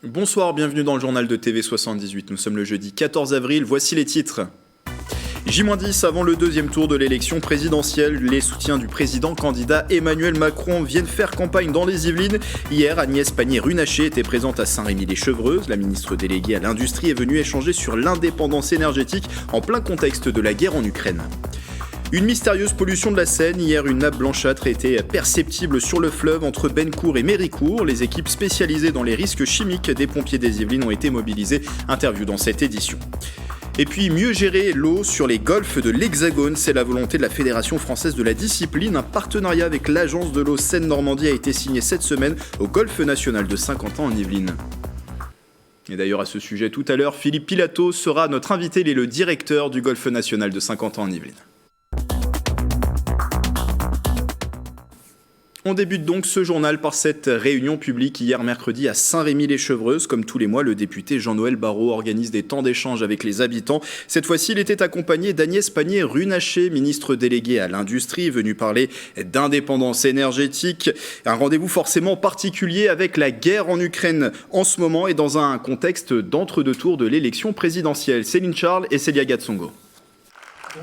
Bonsoir, bienvenue dans le journal de TV78. Nous sommes le jeudi 14 avril, voici les titres. J-10 avant le deuxième tour de l'élection présidentielle, les soutiens du président candidat Emmanuel Macron viennent faire campagne dans les Yvelines. Hier, Agnès Pannier-Runacher était présente à Saint-Rémy-lès-Chevreuse. La ministre déléguée à l'Industrie est venue échanger sur l'indépendance énergétique en plein contexte de la guerre en Ukraine. Une mystérieuse pollution de la Seine. Hier, une nappe blanchâtre était perceptible sur le fleuve entre Bennecourt et Méricourt. Les équipes spécialisées dans les risques chimiques des pompiers des Yvelines ont été mobilisées. Interview dans cette édition. Et puis, mieux gérer l'eau sur les golfs de l'Hexagone, c'est la volonté de la Fédération française de la discipline. Un partenariat avec l'Agence de l'eau Seine-Normandie a été signé cette semaine au Golfe national de Saint-Quentin en Yvelines. Et d'ailleurs, à ce sujet, tout à l'heure, Philippe Pilato sera notre invité. Il est le directeur du Golfe national de Saint-Quentin en Yvelines. On débute donc ce journal par cette réunion publique hier mercredi à Saint-Rémy-lès-Chevreuse. Comme tous les mois, le député Jean-Noël Barrot organise des temps d'échange avec les habitants. Cette fois-ci, il était accompagné d'Agnès Pannier-Runacher, ministre déléguée à l'Industrie, venue parler d'indépendance énergétique. Un rendez-vous forcément particulier avec la guerre en Ukraine en ce moment et dans un contexte d'entre-deux tours de l'élection présidentielle. Céline Charles et Célia Gatsongo.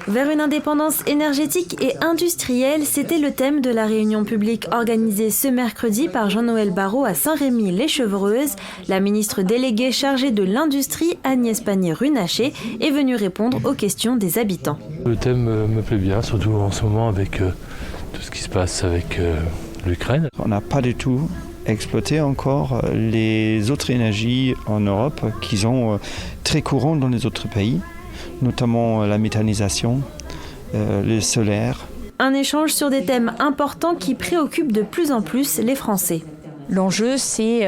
Vers une indépendance énergétique et industrielle, c'était le thème de la réunion publique organisée ce mercredi par Jean-Noël Barrot à Saint-Rémy-lès-Chevreuse. La ministre déléguée chargée de l'Industrie, Agnès Pannier-Runacher, est venue répondre aux questions des habitants. Le thème me plaît bien, surtout en ce moment avec tout ce qui se passe avec l'Ukraine. On n'a pas du tout exploité encore les autres énergies en Europe qui sont très courantes dans les autres pays, notamment la méthanisation, le solaire. Un échange sur des thèmes importants qui préoccupent de plus en plus les Français. L'enjeu, c'est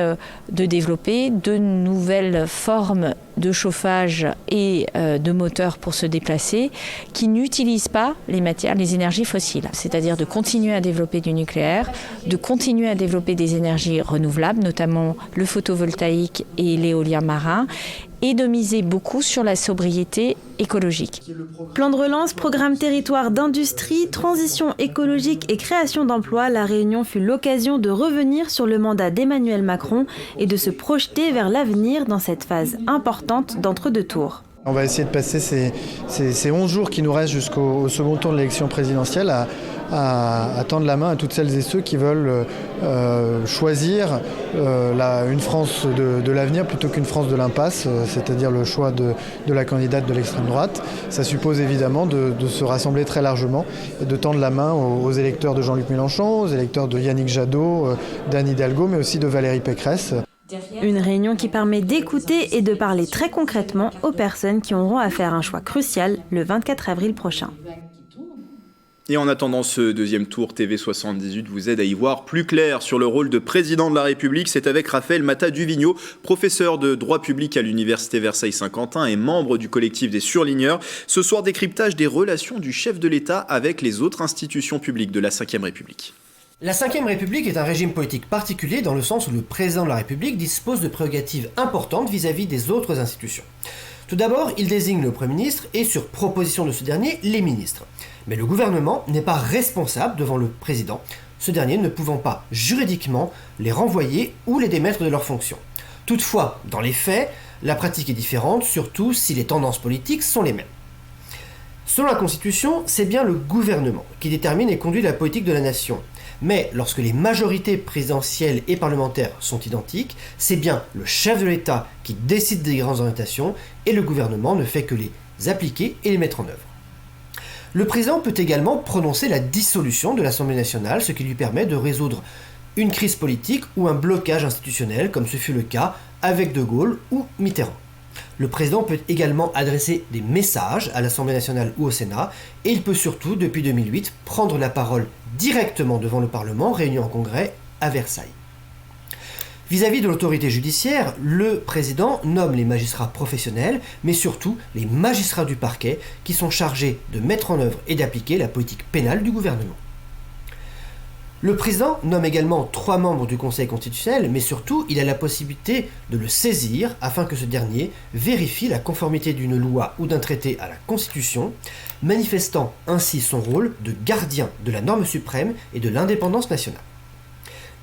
de développer de nouvelles formes de chauffage et de moteurs pour se déplacer qui n'utilisent pas les énergies fossiles. C'est-à-dire de continuer à développer du nucléaire, de continuer à développer des énergies renouvelables, notamment le photovoltaïque et l'éolien marin, et de miser beaucoup sur la sobriété écologique. Plan de relance, programme territoire d'industrie, transition écologique et création d'emplois, la réunion fut l'occasion de revenir sur le mandat d'Emmanuel Macron et de se projeter vers l'avenir dans cette phase importante d'entre-deux tours. On va essayer de passer ces 11 jours qui nous restent jusqu'au second tour de l'élection présidentielle à tendre la main à toutes celles et ceux qui veulent choisir une France de l'avenir plutôt qu'une France de l'impasse, c'est-à-dire le choix de la candidate de l'extrême droite. Ça suppose évidemment de se rassembler très largement et de tendre la main aux électeurs de Jean-Luc Mélenchon, aux électeurs de Yannick Jadot, d'Anne Hidalgo, mais aussi de Valérie Pécresse. Une réunion qui permet d'écouter et de parler très concrètement aux personnes qui auront à faire un choix crucial le 24 avril prochain. Et en attendant ce deuxième tour, TV78 vous aide à y voir plus clair sur le rôle de président de la République. C'est avec Raphaël Matta-Duvigneau, professeur de droit public à l'Université Versailles-Saint-Quentin et membre du collectif des surligneurs. Ce soir, décryptage des relations du chef de l'État avec les autres institutions publiques de la Ve République. La Ve République est un régime politique particulier dans le sens où le président de la République dispose de prérogatives importantes vis-à-vis des autres institutions. Tout d'abord, il désigne le Premier ministre et, sur proposition de ce dernier, les ministres. Mais le gouvernement n'est pas responsable devant le président, ce dernier ne pouvant pas juridiquement les renvoyer ou les démettre de leurs fonctions. Toutefois, dans les faits, la pratique est différente, surtout si les tendances politiques sont les mêmes. Selon la Constitution, c'est bien le gouvernement qui détermine et conduit la politique de la nation. Mais lorsque les majorités présidentielles et parlementaires sont identiques, c'est bien le chef de l'État qui décide des grandes orientations et le gouvernement ne fait que les appliquer et les mettre en œuvre. Le président peut également prononcer la dissolution de l'Assemblée nationale, ce qui lui permet de résoudre une crise politique ou un blocage institutionnel, comme ce fut le cas avec De Gaulle ou Mitterrand. Le président peut également adresser des messages à l'Assemblée nationale ou au Sénat, et il peut surtout, depuis 2008, prendre la parole directement devant le Parlement réuni en congrès à Versailles. Vis-à-vis de l'autorité judiciaire, le président nomme les magistrats professionnels, mais surtout les magistrats du parquet, qui sont chargés de mettre en œuvre et d'appliquer la politique pénale du gouvernement. Le président nomme également 3 membres du Conseil constitutionnel, mais surtout, il a la possibilité de le saisir afin que ce dernier vérifie la conformité d'une loi ou d'un traité à la Constitution, manifestant ainsi son rôle de gardien de la norme suprême et de l'indépendance nationale.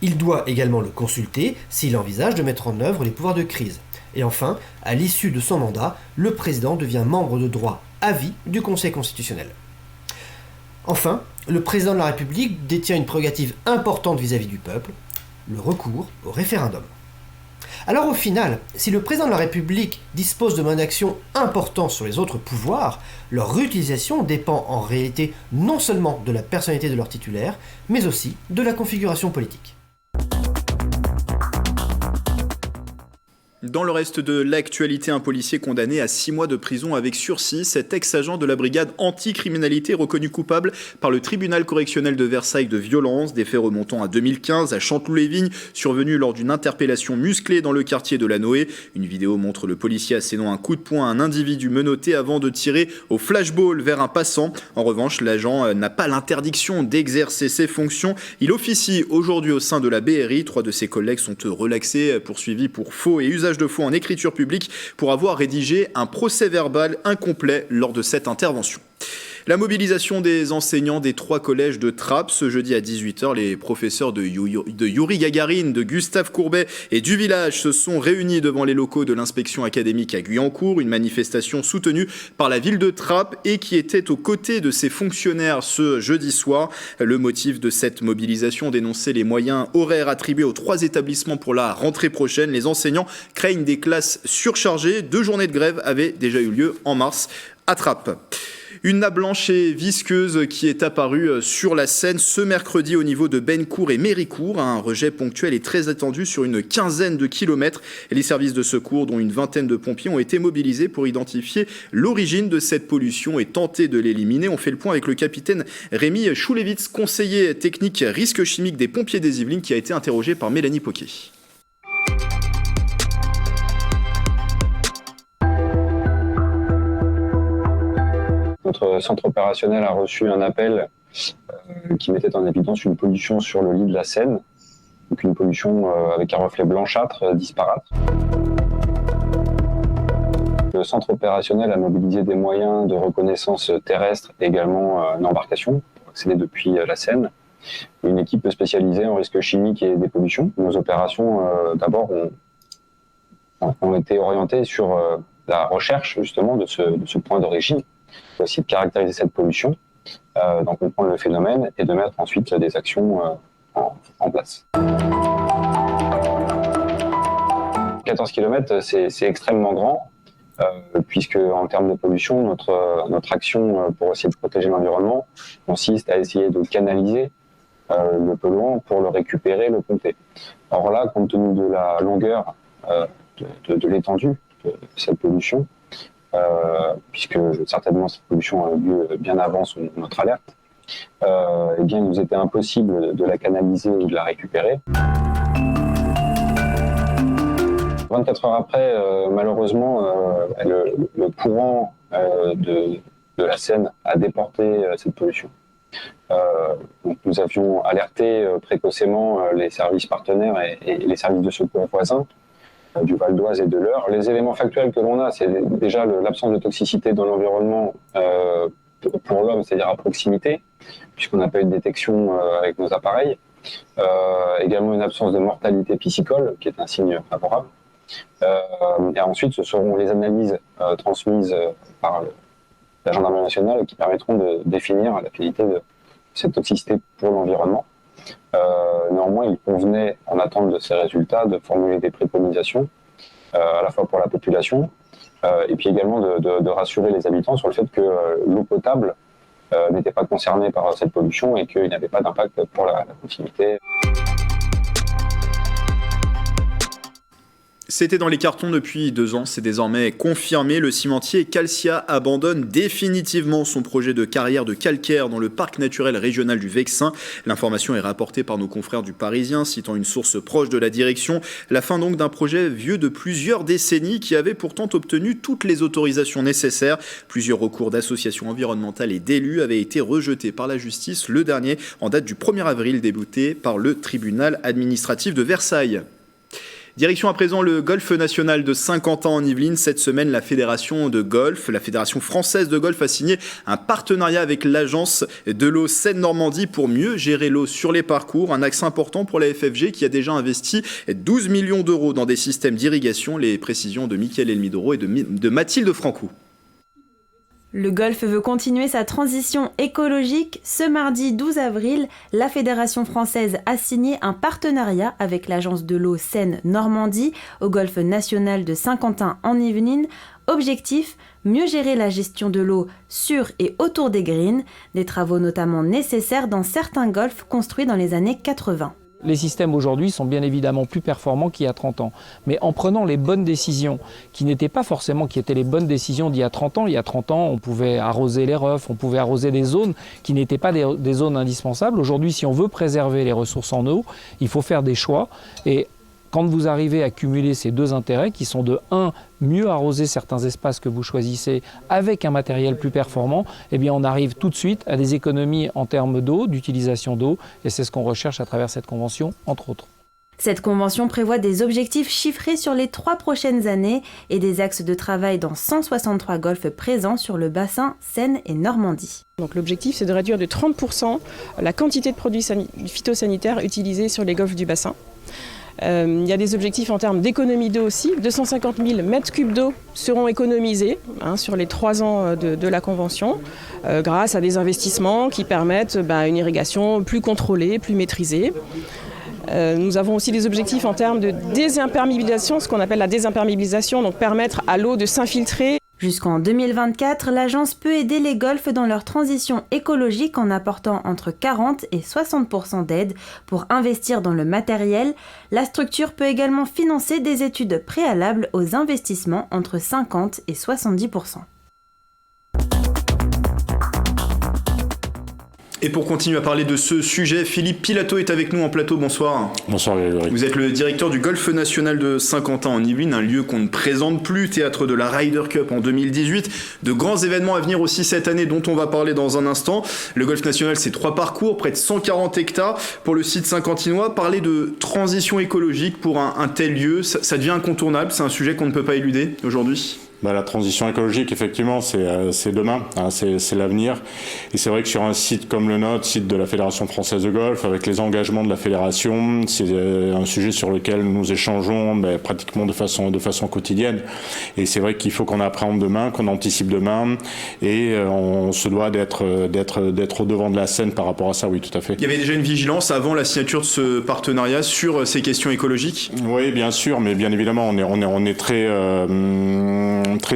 Il doit également le consulter s'il envisage de mettre en œuvre les pouvoirs de crise. Et enfin, à l'issue de son mandat, le président devient membre de droit à vie du Conseil constitutionnel. Enfin, le président de la République détient une prérogative importante vis-à-vis du peuple, le recours au référendum. Alors au final, si le président de la République dispose de moyens d'action importants sur les autres pouvoirs, leur utilisation dépend en réalité non seulement de la personnalité de leur titulaire, mais aussi de la configuration politique. Dans le reste de l'actualité, un policier condamné à 6 mois de prison avec sursis. Cet ex-agent de la brigade anti-criminalité reconnu coupable par le tribunal correctionnel de Versailles de violence, des faits remontant à 2015 à Chanteloup-les-Vignes, survenus lors d'une interpellation musclée dans le quartier de la Noé. Une vidéo montre le policier assénant un coup de poing à un individu menotté avant de tirer au flashball vers un passant. En revanche, l'agent n'a pas l'interdiction d'exercer ses fonctions. Il officie aujourd'hui au sein de la BRI. 3 de ses collègues sont relaxés, poursuivis pour faux et usage de faux en écriture publique pour avoir rédigé un procès-verbal incomplet lors de cette intervention. La mobilisation des enseignants des 3 collèges de Trappes. Ce jeudi à 18h, les professeurs de Yuri Gagarin, de Gustave Courbet et du village se sont réunis devant les locaux de l'inspection académique à Guyancourt. Une manifestation soutenue par la ville de Trappes et qui était aux côtés de ses fonctionnaires ce jeudi soir. Le motif de cette mobilisation, dénoncer les moyens horaires attribués aux 3 établissements pour la rentrée prochaine. Les enseignants craignent des classes surchargées. 2 journées de grève avaient déjà eu lieu en mars à Trappes. Une nappe blanche et visqueuse qui est apparue sur la Seine ce mercredi au niveau de Bennecourt et Méricourt. Un rejet ponctuel et très attendu sur une quinzaine de kilomètres. Les services de secours, dont une vingtaine de pompiers, ont été mobilisés pour identifier l'origine de cette pollution et tenter de l'éliminer. On fait le point avec le capitaine Rémi Choulevitz, conseiller technique risque chimique des pompiers des Yvelines, qui a été interrogé par Mélanie Poquet. Notre centre opérationnel a reçu un appel qui mettait en évidence une pollution sur le lit de la Seine, donc une pollution avec un reflet blanchâtre disparate. Le centre opérationnel a mobilisé des moyens de reconnaissance terrestre et également une embarcation pour accéder depuis la Seine. Une équipe spécialisée en risques chimiques et des pollutions. Nos opérations, d'abord, ont été orientées sur la recherche justement de ce point d'origine, aussi de caractériser cette pollution, d'en comprendre le phénomène et de mettre ensuite des actions en place. 14 km, c'est extrêmement grand, puisque en termes de pollution, notre action pour essayer de protéger l'environnement consiste à essayer de canaliser le polluant pour le récupérer, le pomper. Or là, compte tenu de la longueur de l'étendue de cette pollution, puisque certainement cette pollution a eu lieu bien avant notre alerte, eh bien, il nous était impossible de la canaliser ou de la récupérer. 24 heures après, malheureusement, le courant de la Seine a déporté cette pollution. Donc nous avions alerté précocement les services partenaires et les services de secours voisins du Val d'Oise et de l'Eure. Les éléments factuels que l'on a, c'est déjà l'absence de toxicité dans l'environnement pour l'homme, c'est-à-dire à proximité, puisqu'on n'a pas eu de détection avec nos appareils. Également une absence de mortalité piscicole, qui est un signe favorable. Et ensuite, ce seront les analyses transmises par la gendarmerie nationale qui permettront de définir la qualité de cette toxicité pour l'environnement. Néanmoins, il convenait, en attente de ces résultats, de formuler des préconisations, à la fois pour la population, et puis également de rassurer les habitants sur le fait que l'eau potable n'était pas concernée par cette pollution et qu'il n'y avait pas d'impact pour la continuité. C'était dans les cartons depuis 2 ans, c'est désormais confirmé. Le cimentier Calcia abandonne définitivement son projet de carrière de calcaire dans le parc naturel régional du Vexin. L'information est rapportée par nos confrères du Parisien, citant une source proche de la direction. La fin donc d'un projet vieux de plusieurs décennies qui avait pourtant obtenu toutes les autorisations nécessaires. Plusieurs recours d'associations environnementales et d'élus avaient été rejetés par la justice, le dernier en date du 1er avril, débouté par le tribunal administratif de Versailles. Direction à présent le golf national de Saint-Quentin en Yvelines. Cette semaine, la Fédération française de golf a signé un partenariat avec l'agence de l'eau Seine-Normandie pour mieux gérer l'eau sur les parcours. Un axe important pour la FFG qui a déjà investi 12 millions d'euros dans des systèmes d'irrigation. Les précisions de Mickaël Elmidoro et de Mathilde Francou. Le golf veut continuer sa transition écologique. Ce mardi 12 avril, la Fédération française a signé un partenariat avec l'agence de l'eau Seine-Normandie au golf national de Saint-Quentin en Yvelines. Objectif, mieux gérer la gestion de l'eau sur et autour des greens, des travaux notamment nécessaires dans certains golfs construits dans les années 80. Les systèmes aujourd'hui sont bien évidemment plus performants qu'il y a 30 ans. Mais en prenant les bonnes décisions, qui n'étaient pas forcément qui étaient les bonnes décisions d'il y a 30 ans. Il y a 30 ans, on pouvait arroser les refs, on pouvait arroser des zones qui n'étaient pas des zones indispensables. Aujourd'hui, si on veut préserver les ressources en eau, il faut faire des choix. Et quand vous arrivez à cumuler ces deux intérêts qui sont de 1, mieux arroser certains espaces que vous choisissez avec un matériel plus performant, eh bien on arrive tout de suite à des économies en termes d'eau, d'utilisation d'eau, et c'est ce qu'on recherche à travers cette convention, entre autres. Cette convention prévoit des objectifs chiffrés sur les 3 prochaines années et des axes de travail dans 163 golfs présents sur le bassin Seine et Normandie. Donc l'objectif, c'est de réduire de 30% la quantité de produits phytosanitaires utilisés sur les golfs du bassin. Il y a des objectifs en termes d'économie d'eau aussi. 250 000 mètres cubes d'eau seront économisés sur les 3 ans de la Convention grâce à des investissements qui permettent une irrigation plus contrôlée, plus maîtrisée. Nous avons aussi des objectifs en termes de désimperméabilisation, ce qu'on appelle la désimperméabilisation, donc permettre à l'eau de s'infiltrer. Jusqu'en 2024, l'agence peut aider les golfs dans leur transition écologique en apportant entre 40 et 60% d'aide pour investir dans le matériel. La structure peut également financer des études préalables aux investissements entre 50 et 70%. Et pour continuer à parler de ce sujet, Philippe Pilato est avec nous en plateau. Bonsoir. Bonsoir Grégory. Vous êtes le directeur du Golf National de Saint-Quentin en Yvelines, un lieu qu'on ne présente plus, théâtre de la Ryder Cup en 2018. De grands événements à venir aussi cette année dont on va parler dans un instant. Le Golf National, c'est 3 parcours, près de 140 hectares pour le site saint-quentinois. Parler de transition écologique pour un tel lieu, ça devient incontournable. C'est un sujet qu'on ne peut pas éluder aujourd'hui. La transition écologique, effectivement, c'est demain, c'est l'avenir. Et c'est vrai que sur un site comme le nôtre, site de la Fédération française de golf, avec les engagements de la fédération, c'est un sujet sur lequel nous échangeons pratiquement de façon quotidienne. Et c'est vrai qu'il faut qu'on appréhende demain, qu'on anticipe demain, et on se doit d'être au devant de la scène par rapport à ça, oui, tout à fait. Il y avait déjà une vigilance avant la signature de ce partenariat sur ces questions écologiques ? Oui, bien sûr, mais bien évidemment, on est très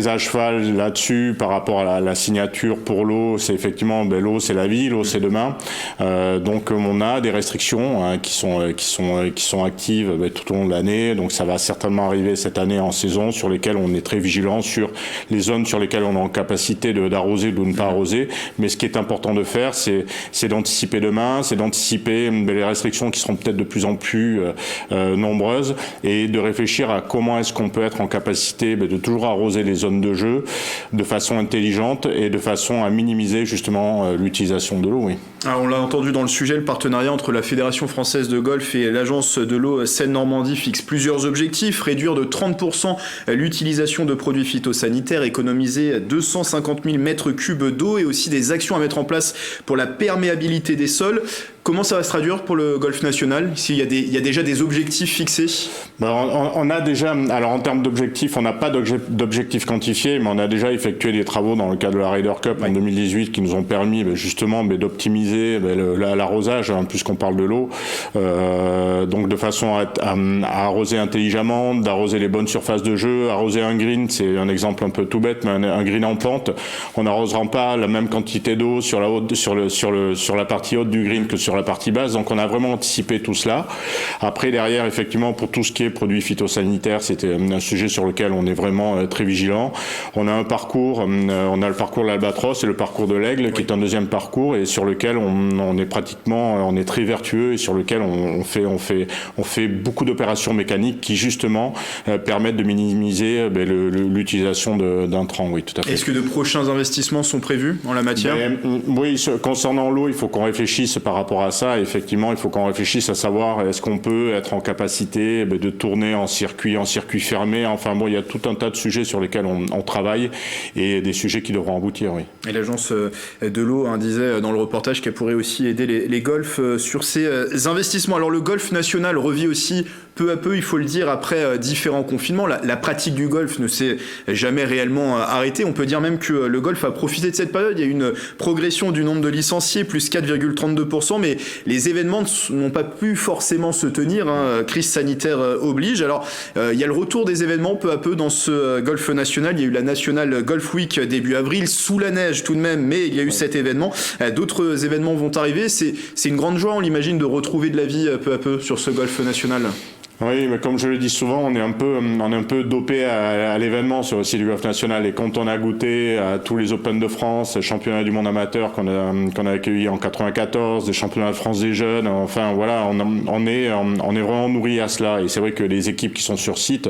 à cheval là-dessus par rapport à la signature pour l'eau. C'est effectivement l'eau, c'est la vie, l'eau, c'est demain. Donc on a des restrictions qui sont actives tout au long de l'année. Donc ça va certainement arriver cette année en saison, sur lesquelles on est très vigilant sur les zones sur lesquelles on est en capacité d'arroser ou de ne pas arroser. Mais ce qui est important de faire, c'est d'anticiper demain, c'est d'anticiper les restrictions qui seront peut-être de plus en plus nombreuses, et de réfléchir à comment est-ce qu'on peut être en capacité de toujours arroser les zones de jeu de façon intelligente et de façon à minimiser justement l'utilisation de l'eau. Oui. Alors on l'a entendu dans le sujet, le partenariat entre la Fédération française de golf et l'agence de l'eau Seine-Normandie fixe plusieurs objectifs: réduire de 30% l'utilisation de produits phytosanitaires, économiser 250 000 mètres cubes d'eau, et aussi des actions à mettre en place pour la perméabilité des sols. Comment ça va se traduire pour le golf national ? S'il y a déjà des objectifs fixés ? On a déjà, alors en termes d'objectifs, on n'a pas d'objectifs quantifiés, mais on a déjà effectué des travaux dans le cadre de la Ryder Cup en 2018 qui nous ont permis justement d'optimiser l'arrosage, puisqu'on parle de l'eau, donc de façon à arroser intelligemment, d'arroser les bonnes surfaces de jeu. Arroser un green, c'est un exemple un peu tout bête, mais un green en pente, on n'arrosera pas la même quantité d'eau sur la partie haute du green que sur la partie basse. Donc on a vraiment anticipé tout cela. Après, derrière, effectivement, pour tout ce qui est produits phytosanitaires, c'était un sujet sur lequel on est vraiment très vigilant. On a un parcours, on a le parcours de l'Albatros et le parcours de l'Aigle, qui est un deuxième parcours, et sur lequel on est très vertueux et sur lequel on fait beaucoup d'opérations mécaniques qui justement permettent de minimiser l'utilisation d'intrants. Oui, tout à fait. Est-ce que de prochains investissements sont prévus en la matière? Oui, concernant l'eau, il faut qu'on réfléchisse par rapport à ça. Effectivement, il faut qu'on réfléchisse à savoir est-ce qu'on peut être en capacité de tourner en circuit fermé. Enfin bon, il y a tout un tas de sujets sur lesquels on travaille et des sujets qui devront aboutir, oui. Et l'agence de l'eau disait dans le reportage qu'elle pourrait aussi aider les golfs sur ces investissements. Alors le golf national revit aussi peu à peu, il faut le dire, après différents confinements. La pratique du golf ne s'est jamais réellement arrêtée. On peut dire même que le golf a profité de cette période. Il y a eu une progression du nombre de licenciés, plus 4,32%, mais les événements n'ont pas pu forcément se tenir. Crise sanitaire oblige. Alors, il y a le retour des événements peu à peu dans ce golf national. Il y a eu la National Golf Week début avril, sous la neige tout de même, mais il y a eu cet événement. D'autres événements vont arriver. C'est une grande joie, on l'imagine, de retrouver de la vie peu à peu sur ce golf national. Oui, mais comme je le dis souvent, on est un peu dopé à l'événement sur le site du golf national. Et quand on a goûté à tous les Open de France, les championnats du monde amateur qu'on a accueillis en 94, les championnats de France des jeunes, enfin voilà, on est vraiment nourri à cela. Et c'est vrai que les équipes qui sont sur site,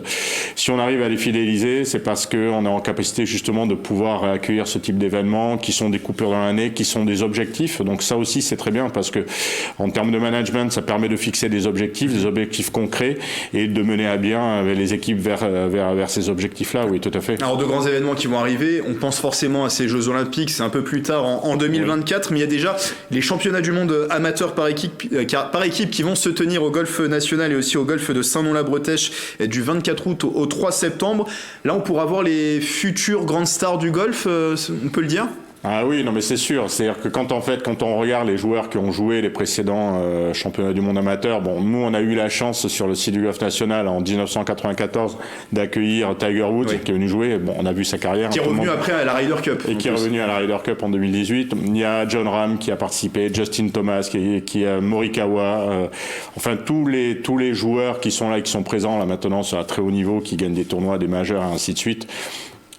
si on arrive à les fidéliser, c'est parce qu'on est en capacité justement de pouvoir accueillir ce type d'événements qui sont des coupures dans l'année, qui sont des objectifs. Donc ça aussi, c'est très bien parce que en termes de management, ça permet de fixer des objectifs concrets et de mener à bien les équipes vers ces objectifs-là, oui, tout à fait. Alors, de grands événements qui vont arriver, on pense forcément à ces Jeux Olympiques, c'est un peu plus tard, en 2024, oui. Mais il y a déjà les championnats du monde amateurs par équipe qui vont se tenir au golf national et aussi au golf de Saint-Nom-la-Bretèche du 24 août au 3 septembre. Là, on pourra voir les futures grandes stars du golf, on peut le dire ? Ah oui, non mais c'est sûr. C'est-à-dire que quand on regarde les joueurs qui ont joué les précédents championnats du monde amateur, bon, nous on a eu la chance sur le site du golf national en 1994 d'accueillir Tiger Woods, oui. Qui est venu jouer. Bon, on a vu sa carrière. Qui est revenu après à la Ryder Cup. Et qui est revenu à la Ryder Cup en 2018. Il y a John Ram qui a participé, Justin Thomas, qui a Morikawa. Enfin tous les joueurs qui sont là, qui sont présents là maintenant sur un très haut niveau, qui gagnent des tournois, des majeurs, et ainsi de suite.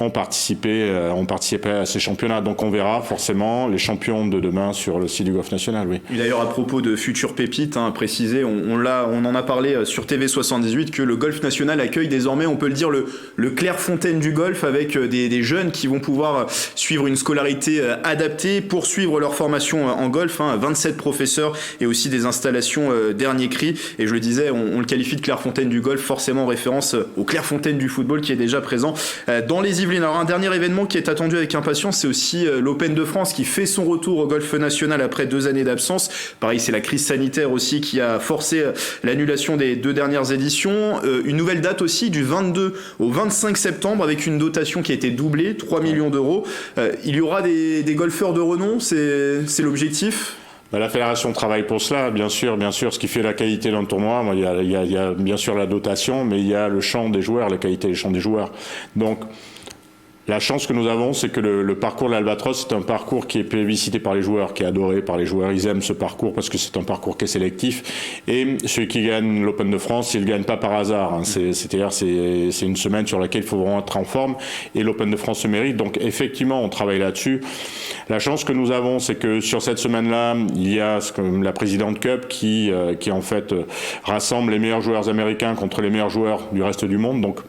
Ont participé à ces championnats. Donc on verra forcément les champions de demain sur le site du golf national, oui. Et d'ailleurs, à propos de futures pépites, précisé, on en a parlé sur TV78 que le golf national accueille désormais, on peut le dire, le Clairefontaine du golf avec des jeunes qui vont pouvoir suivre une scolarité adaptée, poursuivre leur formation en golf, 27 professeurs et aussi des installations dernier cri. Et je le disais, on le qualifie de Clairefontaine du golf, forcément en référence au Clairefontaine du football qui est déjà présent dans les Yvelines. Alors un dernier événement qui est attendu avec impatience, c'est aussi l'Open de France qui fait son retour au golf national après 2 années d'absence. Pareil, c'est la crise sanitaire aussi qui a forcé l'annulation des 2 dernières éditions. Une nouvelle date aussi du 22 au 25 septembre avec une dotation qui a été doublée, 3 millions d'euros. Il y aura des golfeurs de renom, c'est l'objectif. La fédération travaille pour cela, bien sûr. Ce qui fait la qualité d'un tournoi, il y a bien sûr la dotation, mais il y a le champ des joueurs, la qualité des champs des joueurs. Donc, la chance que nous avons, c'est que le parcours de l'Albatros, c'est un parcours qui est plébiscité par les joueurs, qui est adoré par les joueurs. Ils aiment ce parcours parce que c'est un parcours qui est sélectif. Et ceux qui gagnent l'Open de France, ils ne gagnent pas par hasard. C'est-à-dire c'est une semaine sur laquelle il faut vraiment être en forme. Et l'Open de France se mérite. Donc effectivement, on travaille là-dessus. La chance que nous avons, c'est que sur cette semaine-là, il y a la Présidente Cup qui en fait rassemble les meilleurs joueurs américains contre les meilleurs joueurs du reste du monde. Donc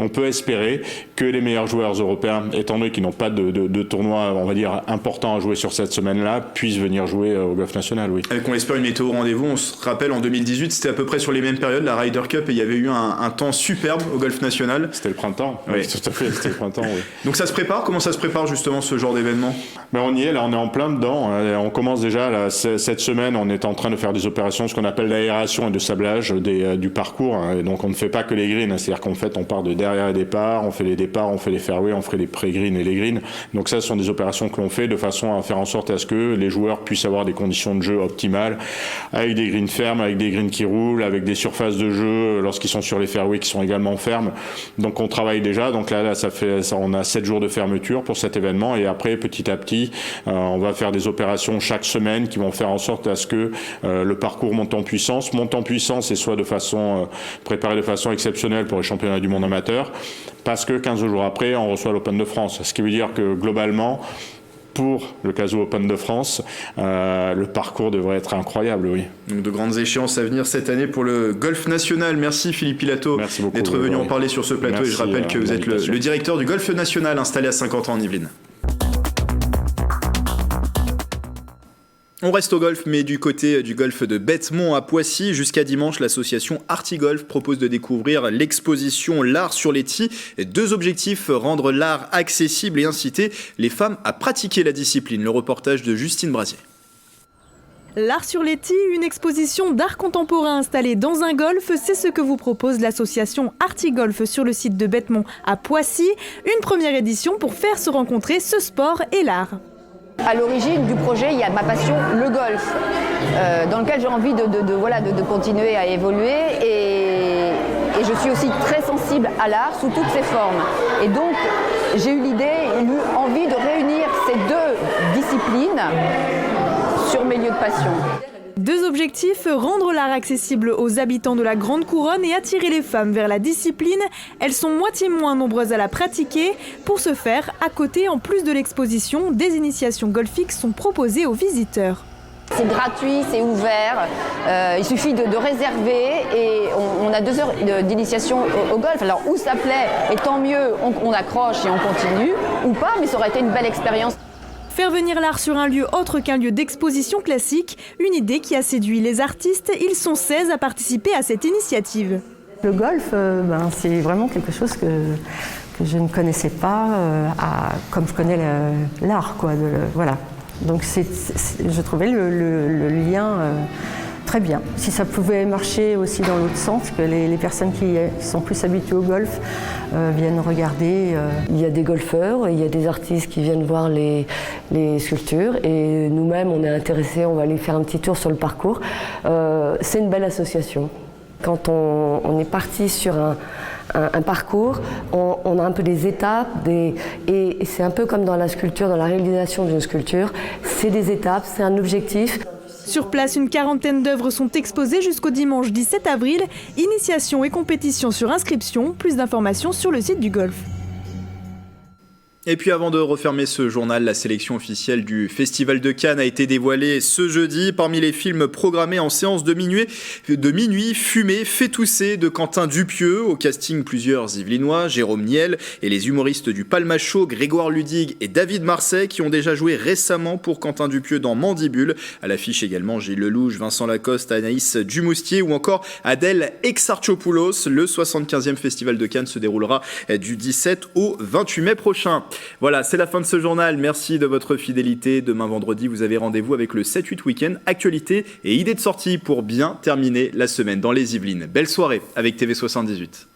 on peut espérer que les meilleurs joueurs européens, étant donné qu'ils n'ont pas de tournoi, on va dire, important à jouer sur cette semaine-là, puissent venir jouer au golf national, oui. Avec, on espère, une météo rendez-vous. On se rappelle, en 2018, c'était à peu près sur les mêmes périodes, la Ryder Cup, et il y avait eu un temps superbe au golf national. C'était le printemps, oui, tout à fait, c'était le printemps, oui. Donc ça se prépare. Comment ça se prépare justement ce genre d'événement ? Ben on y est, là, on est en plein dedans. On commence déjà, là, cette semaine, on est en train de faire des opérations, ce qu'on appelle l'aération et de sablage du parcours. Et donc on ne fait pas que les greens, c'est-à-dire qu'en fait, on part de derrière les départs, on fait les départs, on fait les fairways, on fait les pré-greens et les greens. Donc ça, ce sont des opérations que l'on fait de façon à faire en sorte à ce que les joueurs puissent avoir des conditions de jeu optimales, avec des greens fermes, avec des greens qui roulent, avec des surfaces de jeu lorsqu'ils sont sur les fairways qui sont également fermes. Donc on travaille déjà. Donc là on a 7 jours de fermeture pour cet événement, et après, petit à petit, on va faire des opérations chaque semaine qui vont faire en sorte à ce que le parcours monte en puissance et soit préparé de façon exceptionnelle pour les championnats du monde amateur. Parce que 15 jours après, on reçoit l'Open de France. Ce qui veut dire que globalement, pour le Cazaux Open de France, le parcours devrait être incroyable, oui. Donc de grandes échéances à venir cette année pour le golf national. Merci Philippe Pilato d'être venu en parler sur ce plateau. Merci, et je rappelle que vous êtes le directeur du golf national installé à Saint-Quentin en Yvelines. On reste au golf, mais du côté du golf de Bethmont à Poissy. Jusqu'à dimanche, l'association Artigolf propose de découvrir l'exposition L'art sur les tee. 2 objectifs, rendre l'art accessible et inciter les femmes à pratiquer la discipline. Le reportage de Justine Brasier. L'art sur les tees, une exposition d'art contemporain installée dans un golf, c'est ce que vous propose l'association Artigolf sur le site de Bethmont à Poissy. Une première édition pour faire se rencontrer ce sport et l'art. À l'origine du projet, il y a ma passion, le golf, dans lequel j'ai envie de continuer à évoluer et je suis aussi très sensible à l'art sous toutes ses formes. Et donc, j'ai eu l'idée et eu envie de réunir ces 2 disciplines sur mes lieux de passion. 2 objectifs, rendre l'art accessible aux habitants de la Grande Couronne et attirer les femmes vers la discipline. Elles sont moitié moins nombreuses à la pratiquer. Pour ce faire, à côté, en plus de l'exposition, des initiations golfiques sont proposées aux visiteurs. C'est gratuit, c'est ouvert, il suffit de réserver et on a 2 heures d'initiation au golf. Alors où ça plaît, et tant mieux, on accroche et on continue, ou pas, mais ça aurait été une belle expérience. Faire venir l'art sur un lieu autre qu'un lieu d'exposition classique, une idée qui a séduit les artistes. Ils sont 16 à participer à cette initiative. Le golf, c'est vraiment quelque chose que je ne connaissais pas, comme je connais l'art, quoi. Voilà. Donc je trouvais le lien très bien. Si ça pouvait marcher aussi dans l'autre sens, que les personnes qui sont plus habituées au golf viennent regarder. Il y a des golfeurs, il y a des artistes qui viennent voir les sculptures et nous-mêmes on est intéressés, on va aller faire un petit tour sur le parcours. C'est une belle association. Quand on est parti sur un parcours, on a un peu des étapes, et c'est un peu comme dans la sculpture, dans la réalisation d'une sculpture, c'est des étapes, c'est un objectif. Sur place, une quarantaine d'œuvres sont exposées jusqu'au dimanche 17 avril. Initiation et compétition sur inscription. Plus d'informations sur le site du golf. Et puis avant de refermer ce journal, la sélection officielle du Festival de Cannes a été dévoilée ce jeudi. Parmi les films programmés en séance de minuit, Fumé, Fait tousser de Quentin Dupieux. Au casting, plusieurs Yvelinois, Jérôme Niel et les humoristes du Palmachot, Grégoire Ludig et David Marseille, qui ont déjà joué récemment pour Quentin Dupieux dans Mandibule. À l'affiche également Gilles Lelouch, Vincent Lacoste, Anaïs Dumoustier ou encore Adèle Exarchopoulos. Le 75e Festival de Cannes se déroulera du 17 au 28 mai prochain. Voilà, c'est la fin de ce journal. Merci de votre fidélité. Demain vendredi, vous avez rendez-vous avec le 7-8 Week-end, actualité et idées de sortie pour bien terminer la semaine dans les Yvelines. Belle soirée avec TV78.